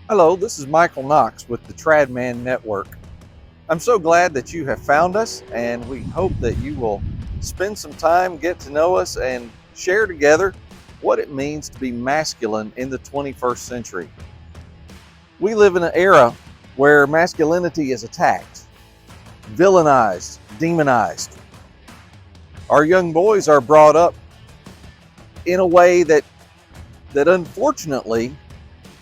Hello, this is Michael Knox with the Tradman Network. I'm so glad that you have found us, and we hope that you will spend some time, get to know us, and share together what it means to be masculine in the 21st century. We live in an era where masculinity is attacked, villainized, demonized. Our young boys are brought up in a way that unfortunately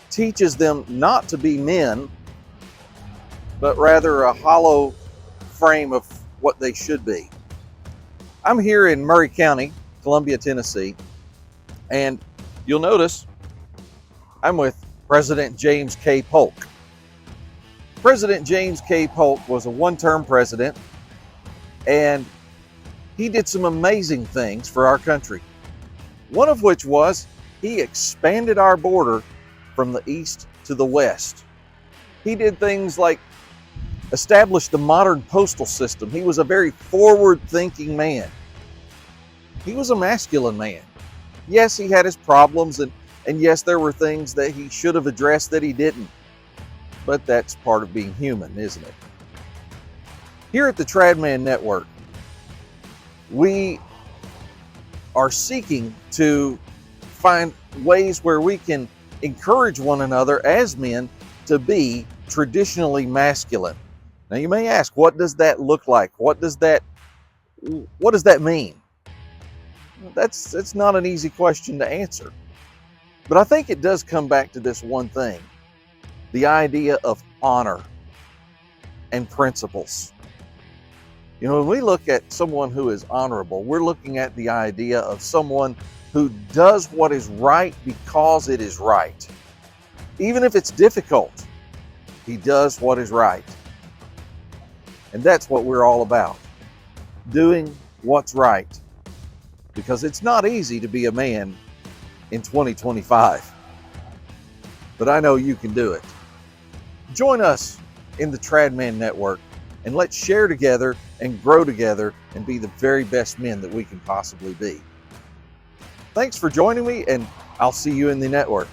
teaches them not to be men, but rather a hollow frame of what they should be. I'm here in Murray County, Columbia, Tennessee, and you'll notice I'm with President James K. Polk. President James K. Polk was a one-term president, and he did some amazing things for our country. One of which was he expanded our border from the east to the west. He did things like establish the modern postal system. He was a very forward-thinking man. He was a masculine man. Yes, he had his problems, and yes, there were things that he should have addressed that he didn't. But that's part of being human, isn't it? Here at the Tradman Network, we are seeking to find ways where we can encourage one another as men to be traditionally masculine. Now you may ask, what does that look like? What does that mean? That's not an easy question to answer. But I think it does come back to this one thing, the idea of honor and principles. You know, when we look at someone who is honorable, we're looking at the idea of someone who does what is right because it is right. Even if it's difficult, he does what is right. And that's what we're all about, doing what's right. Because it's not easy to be a man in 2025. But I know you can do it. Join us in the Tradman Network, and let's share together and grow together and be the very best men that we can possibly be. Thanks for joining me, and I'll see you in the network.